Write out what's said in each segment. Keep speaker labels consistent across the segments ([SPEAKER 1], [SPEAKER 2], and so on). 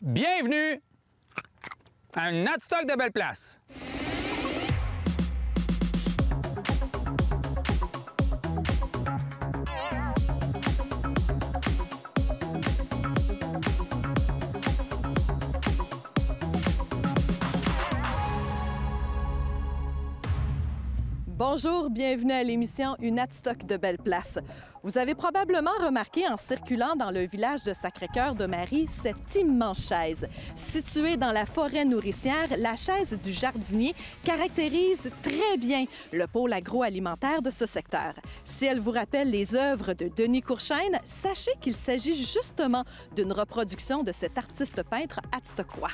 [SPEAKER 1] Bienvenue à un Natstock de belle place.
[SPEAKER 2] Bonjour, bienvenue à l'émission Une Natstock de belle place. Vous avez probablement remarqué en circulant dans le village de Sacré-Cœur de Marie cette immense chaise. Située dans la forêt nourricière, la chaise du jardinier caractérise très bien le pôle agroalimentaire de ce secteur. Si elle vous rappelle les œuvres de Denis Courchesne, sachez qu'il s'agit justement d'une reproduction de cet artiste peintre atstoquois.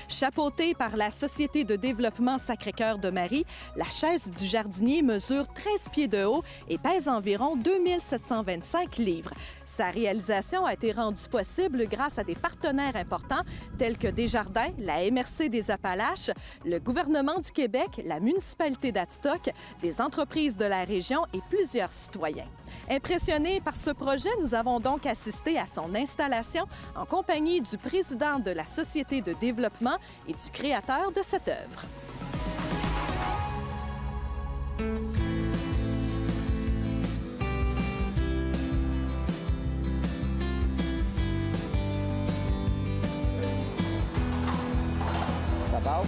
[SPEAKER 2] Chapeautée par la Société de développement Sacré-Cœur de Marie, la chaise du jardinier mesure 13 pieds de haut et pèse environ 2725 livres. Sa réalisation a été rendue possible grâce à des partenaires importants tels que Desjardins, la MRC des Appalaches, le gouvernement du Québec, la municipalité d'Adstock, des entreprises de la région et plusieurs citoyens. Impressionnés par ce projet, nous avons donc assisté à son installation en compagnie du président de la Société de développement et du créateur de cette œuvre.
[SPEAKER 3] Ça passe?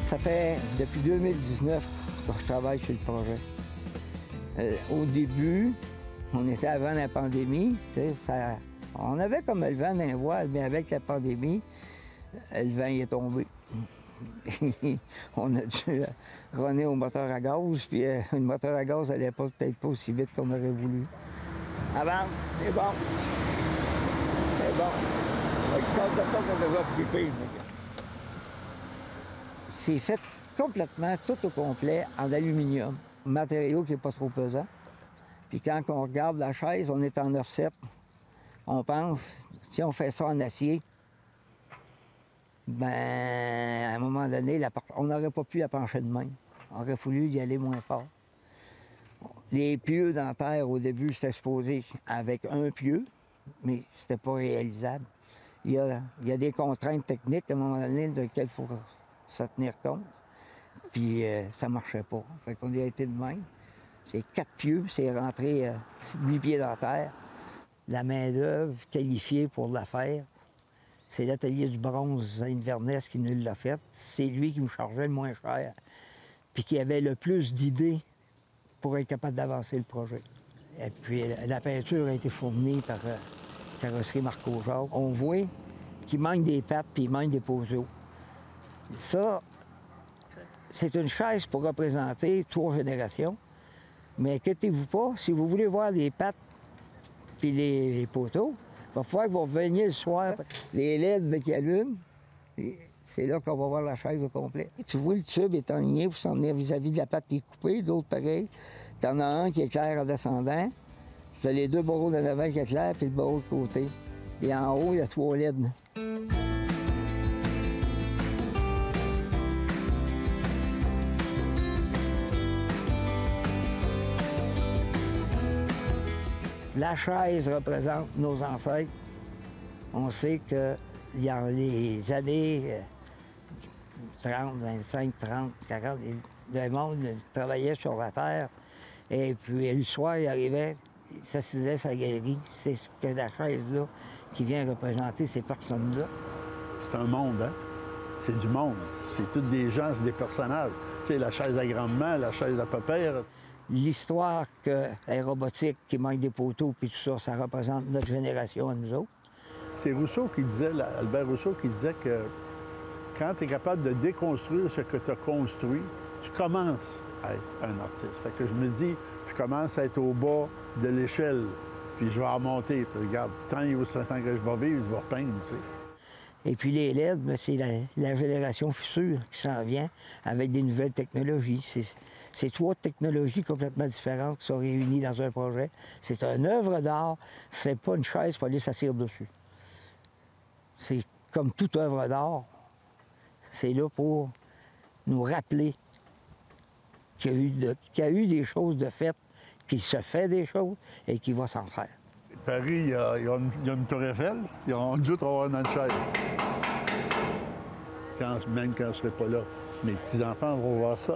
[SPEAKER 3] Ça fait depuis 2019 que je travaille sur le projet. Au début, on était avant la pandémie, on avait comme le vent dans les voiles, mais avec la pandémie, le vent est tombé. On a dû runner au moteur à gaz, puis le moteur à gaz n'allait peut-être pas aussi vite qu'on aurait voulu. Avance, c'est bon. C'est bon. Je ne pense pas qu'on va flipper. C'est fait complètement, tout au complet, en aluminium. Un matériau qui n'est pas trop pesant. Puis quand on regarde la chaise, on est en offset. On pense, si on fait ça en acier, ben à un moment donné, on n'aurait pas pu la pencher de même. On aurait voulu y aller moins fort. Les pieux dentaires, au début, c'était supposé avec un pieu, mais c'était pas réalisable. Il y a des contraintes techniques, à un moment donné, desquelles il faut se tenir compte. Puis ça marchait pas. Fait qu'on y a été de même. C'est 4 pieux, c'est rentré 8 pieds dentaires. La main-d'œuvre qualifiée pour la faire, c'est l'atelier du bronze à Inverness qui nous l'a fait. C'est lui qui nous chargeait le moins cher, puis qui avait le plus d'idées pour être capable d'avancer le projet. Et puis la peinture a été fournie par Carrosserie Marco-Jacques. On voit qu'il manque des pattes puis il manque des poteaux. Ça, c'est une chaise pour représenter 3 générations. Mais inquiétez-vous pas, si vous voulez voir les pattes puis les poteaux, il va falloir que vous reveniez le soir. Les LED qui allument, c'est là qu'on va voir la chaise au complet. Et tu vois, le tube est aligné pour s'en venir vis-à-vis de la patte qui est coupée, l'autre pareil. Tu en as un qui éclaire en descendant. C'est les 2 barreaux de l'avant qui éclairent, puis le barreau de côté. Et en haut, il y a 3 LED. La chaise représente nos ancêtres. On sait que dans les années 30, 25, 30, 40, le monde travaillait sur la terre. Et puis le soir, il arrivait, il s'assisait sur la galerie. C'est ce que la chaise-là qui vient représenter ces personnes-là.
[SPEAKER 4] C'est un monde, hein? C'est du monde. C'est tous des gens, c'est des personnages. Tu sais, la chaise à grand-maman, la chaise à papa.
[SPEAKER 3] L'histoire que la robotique qui manque des poteaux puis tout ça, ça représente notre génération à nous autres.
[SPEAKER 4] C'est Rousseau qui disait, Albert Rousseau qui disait que quand tu es capable de déconstruire ce que tu as construit, tu commences à être un artiste. Fait que je me dis, je commence à être au bas de l'échelle, puis je vais remonter. Puis regarde, tant et aussi longtemps que je vais vivre, je vais repeindre, tu sais.
[SPEAKER 3] Et puis les LED, c'est la génération future qui s'en vient avec des nouvelles technologies. C'est 3 technologies complètement différentes qui sont réunies dans un projet. C'est une œuvre d'art, c'est pas une chaise pour aller s'asseoir dessus. C'est comme toute œuvre d'art, c'est là pour nous rappeler qu'il y a eu des choses de faites, qu'il se fait des choses et qu'il va s'en faire.
[SPEAKER 4] Paris, il y a une tour Eiffel, ils ont dû avoir une chaise. Même quand je ne serai pas là, mes petits-enfants vont voir ça.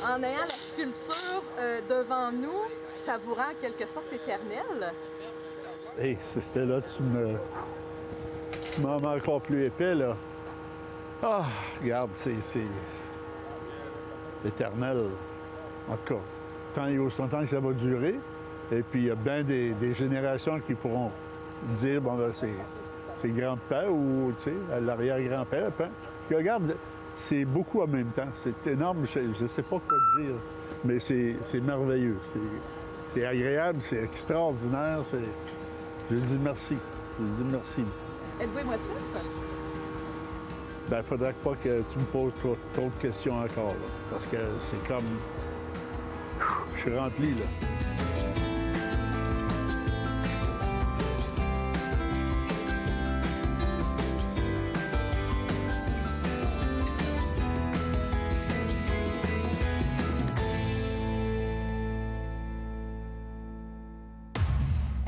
[SPEAKER 2] En ayant la sculpture devant nous, ça vous rend en quelque sorte éternel.
[SPEAKER 4] Hey, si c'était là, tu m'en mets encore plus épais, là. Ah, regarde, c'est éternel. En tout cas, tant et aussi longtemps que ça va durer. Et puis, il y a bien des générations qui pourront dire, bon, là, c'est grand-père ou, tu sais, l'arrière-grand-père. Puis, regarde, c'est beaucoup en même temps. C'est énorme, je ne sais pas quoi te dire, mais c'est merveilleux. C'est agréable, c'est extraordinaire. Je lui dis merci. Je lui dis merci.
[SPEAKER 2] Êtes-vous émotif?
[SPEAKER 4] Bien, il ne faudrait pas que tu me poses trop de questions encore, là, parce que c'est comme... Je suis rempli, là.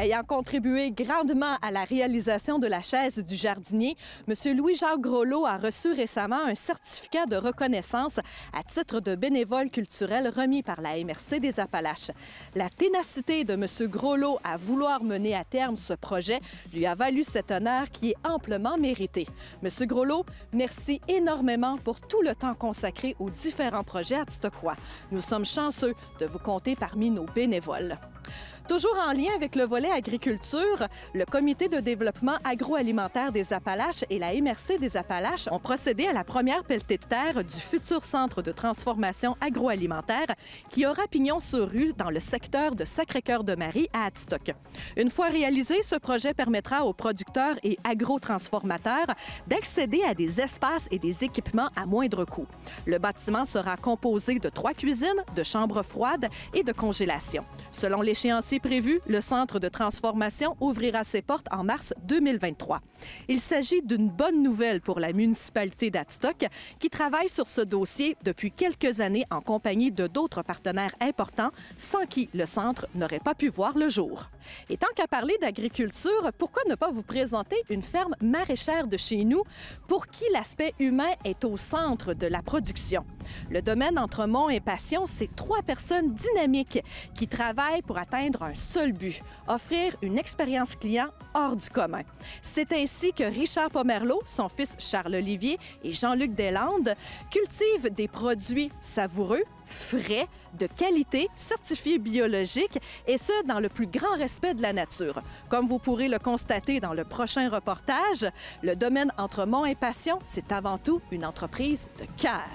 [SPEAKER 2] Ayant contribué grandement à la réalisation de la chaise du jardinier, M. Louis-Jacques Groslot a reçu récemment un certificat de reconnaissance à titre de bénévole culturel remis par la MRC des Appalaches. La ténacité de M. Groslot à vouloir mener à terme ce projet lui a valu cet honneur qui est amplement mérité. M. Groslot, merci énormément pour tout le temps consacré aux différents projets Atstockois. Nous sommes chanceux de vous compter parmi nos bénévoles. Toujours en lien avec le volet agriculture, le Comité de développement agroalimentaire des Appalaches et la MRC des Appalaches ont procédé à la première pelletée de terre du futur centre de transformation agroalimentaire qui aura pignon sur rue dans le secteur de Sacré-Cœur-de-Marie à Adstock. Une fois réalisé, ce projet permettra aux producteurs et agrotransformateurs d'accéder à des espaces et des équipements à moindre coût. Le bâtiment sera composé de 3 cuisines, de chambres froides et de congélation. Selon l'échéancier prévu, le centre de transformation ouvrira ses portes en mars 2023. Il s'agit d'une bonne nouvelle pour la municipalité d'Adstock qui travaille sur ce dossier depuis quelques années en compagnie de d'autres partenaires importants sans qui le centre n'aurait pas pu voir le jour. Et tant qu'à parler d'agriculture, pourquoi ne pas vous présenter une ferme maraîchère de chez nous pour qui l'aspect humain est au centre de la production? Le domaine Entremont et Passion, c'est 3 personnes dynamiques qui travaillent pour atteindre un seul but, offrir une expérience client hors du commun. C'est ainsi que Richard Pomerleau, son fils Charles-Olivier et Jean-Luc Deslandes cultivent des produits savoureux, frais, de qualité, certifiés biologiques, et ce, dans le plus grand respect de la nature. Comme vous pourrez le constater dans le prochain reportage, le domaine Entremont et Passion, c'est avant tout une entreprise de cœur.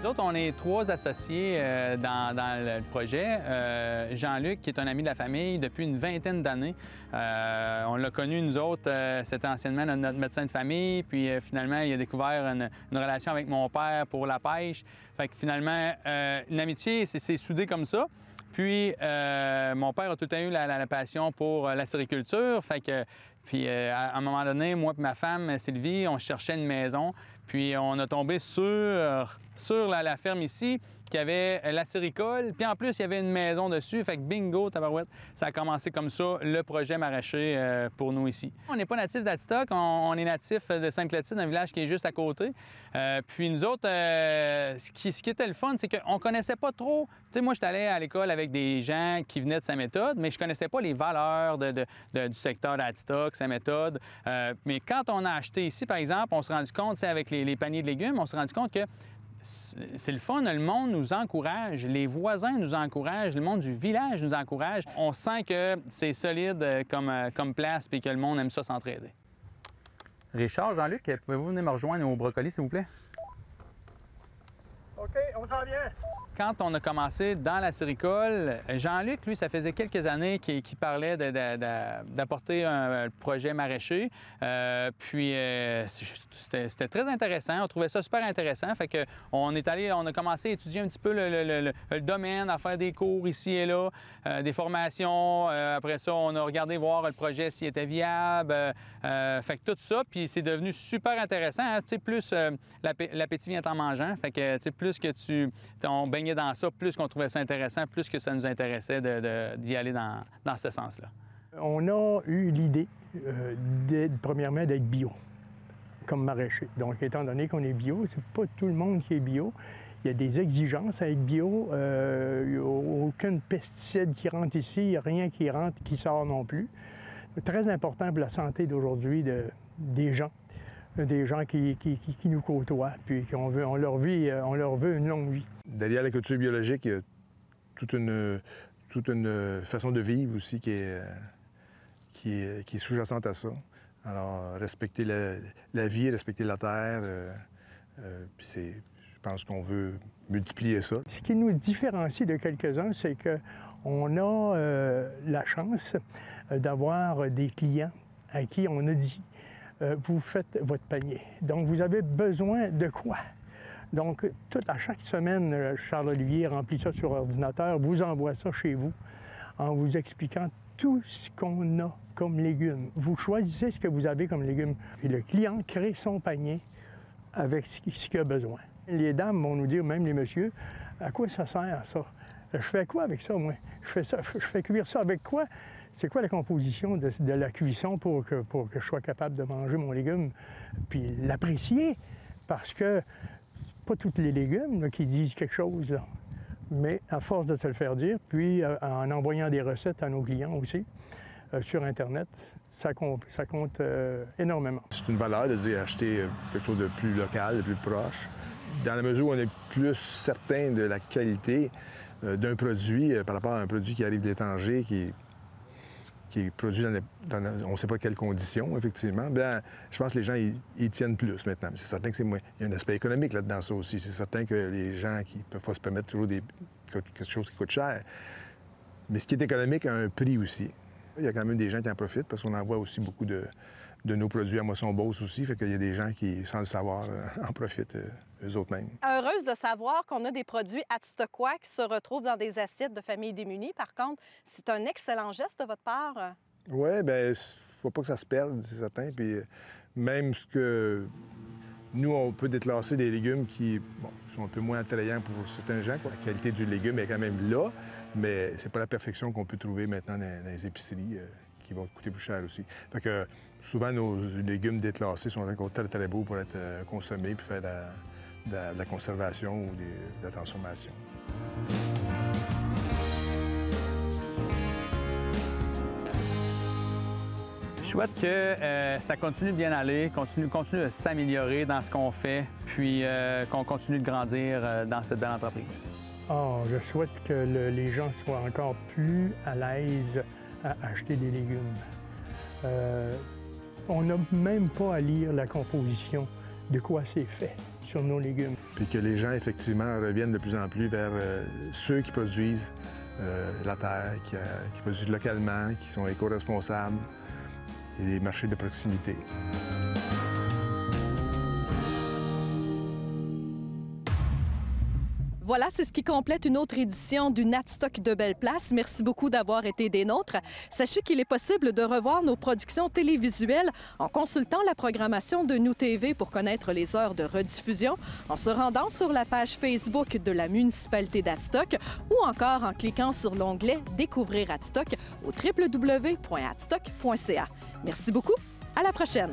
[SPEAKER 1] Nous autres, on est 3 associés dans le projet. Jean-Luc, qui est un ami de la famille depuis une vingtaine d'années. On l'a connu, nous autres, c'était anciennement notre médecin de famille. Puis finalement, il a découvert une relation avec mon père pour la pêche. Fait que finalement, une amitié, c'est soudé comme ça. Puis mon père a tout le temps eu la passion pour la sériculture. Fait que, puis à un moment donné, moi et ma femme, Sylvie, on cherchait une maison. Puis on a tombé sur la ferme ici, qui avait la séricole. Puis en plus, il y avait une maison dessus. Fait que bingo, tabarouette, ça a commencé comme ça, le projet maraîcher pour nous ici. On n'est pas natif d'Adstock, on est natif de Sainte-Clotilde, un village qui est juste à côté. Puis nous autres, ce qui était le fun, c'est qu'on ne connaissait pas trop. Tu sais, moi, j'étais allé à l'école avec des gens qui venaient de Saint-Méthode, mais je ne connaissais pas les valeurs du secteur d'Adstock, Saint-Méthode. Mais quand on a acheté ici, par exemple, on s'est rendu compte, avec les paniers de légumes, on s'est rendu compte que c'est le fun, le monde nous encourage, les voisins nous encouragent, le monde du village nous encourage. On sent que c'est solide comme place et que le monde aime ça s'entraider. Richard, Jean-Luc, pouvez-vous venir me rejoindre au brocoli, s'il vous plaît?
[SPEAKER 5] OK, on s'en vient.
[SPEAKER 1] quand on a commencé dans la séricole, Jean-Luc, lui, ça faisait quelques années qu'il parlait d'apporter un projet maraîcher. C'était très intéressant. On trouvait ça super intéressant. Fait que on a commencé à étudier un petit peu le domaine, à faire des cours ici et là, des formations. Après ça, on a regardé voir le projet s'il était viable. Fait que tout ça, puis c'est devenu super intéressant. Hein? Tu sais, plus l'appétit vient en mangeant. Fait que, tu sais, plus que on baignait dans ça, plus qu'on trouvait ça intéressant, plus que ça nous intéressait d'y aller dans ce sens-là.
[SPEAKER 5] On a eu l'idée, premièrement, d'être bio, comme maraîcher. Donc, étant donné qu'on est bio, c'est pas tout le monde qui est bio. Il y a des exigences à être bio. Il n'y a aucun pesticide qui rentre ici, il n'y a rien qui rentre, qui sort non plus. C'est très important pour la santé d'aujourd'hui des gens qui nous côtoient, puis on leur veut une longue vie.
[SPEAKER 6] Derrière la culture biologique, il y a toute une façon de vivre aussi qui est sous-jacente à ça. Alors, respecter la vie, respecter la terre, puis je pense qu'on veut multiplier ça. Ce
[SPEAKER 5] qui nous différencie de quelques-uns, c'est qu'on a la chance d'avoir des clients à qui on a dit vous faites votre panier. Donc, vous avez besoin de quoi? Donc, à chaque semaine, Charles-Olivier remplit ça sur ordinateur, vous envoie ça chez vous en vous expliquant tout ce qu'on a comme légumes. Vous choisissez ce que vous avez comme légumes. Et le client crée son panier avec ce qu'il a besoin. Les dames vont nous dire, même les messieurs, à quoi ça sert, ça? Je fais quoi avec ça, moi? Je fais cuire ça avec quoi? C'est quoi la composition de la cuisson pour que je sois capable de manger mon légume? Puis l'apprécier, parce que pas tous les légumes là, qui disent quelque chose, là. Mais à force de se le faire dire, puis en envoyant des recettes à nos clients aussi, sur Internet, ça compte énormément. C'est
[SPEAKER 6] une valeur de dire acheter quelque chose de plus local, de plus proche. Dans la mesure où on est plus certain de la qualité d'un produit par rapport à un produit qui arrive de l'étranger, qui est produit dans on ne sait pas quelles conditions, effectivement, bien, je pense que les gens ils tiennent plus maintenant. C'est certain que c'est moins. Il y a un aspect économique là-dedans, ça aussi. C'est certain que les gens qui ne peuvent pas se permettre toujours quelque chose qui coûte cher. Mais ce qui est économique a un prix aussi. Il y a quand même des gens qui en profitent parce qu'on envoie aussi beaucoup de nos produits à Moisson-Beauce aussi. Fait qu'il y a des gens qui, sans le savoir, en profitent eux autres mêmes.
[SPEAKER 2] Heureuse de savoir qu'on a des produits Atstoquois qui se retrouvent dans des assiettes de familles démunies. Par contre, c'est un excellent geste de votre part.
[SPEAKER 6] Oui, bien, il ne faut pas que ça se perde, c'est certain. Puis même ce que nous, on peut déclasser des légumes qui sont un peu moins attrayants pour certains gens. La qualité du légume est quand même là, mais c'est pas la perfection qu'on peut trouver maintenant dans les épiceries qui vont coûter plus cher aussi. Fait que souvent, nos légumes déclassés sont encore très, très beaux pour être consommés puis faire de la conservation ou de la transformation.
[SPEAKER 1] Je souhaite que ça continue de bien aller, continue de s'améliorer dans ce qu'on fait, puis qu'on continue de grandir dans cette belle entreprise.
[SPEAKER 5] Je souhaite que les gens soient encore plus à l'aise à acheter des légumes. On n'a même pas à lire la composition de quoi c'est fait sur nos légumes.
[SPEAKER 6] Puis que les gens, effectivement, reviennent de plus en plus vers ceux qui produisent la terre, qui produisent localement, qui sont éco-responsables, et les marchés de proximité.
[SPEAKER 2] Voilà, c'est ce qui complète une autre édition du Natstock de Belle Place. Merci beaucoup d'avoir été des nôtres. Sachez qu'il est possible de revoir nos productions télévisuelles en consultant la programmation de Nous TV pour connaître les heures de rediffusion, en se rendant sur la page Facebook de la municipalité d'Adstock ou encore en cliquant sur l'onglet « Découvrir Adstock » au www.adstock.ca. Merci beaucoup. À la prochaine!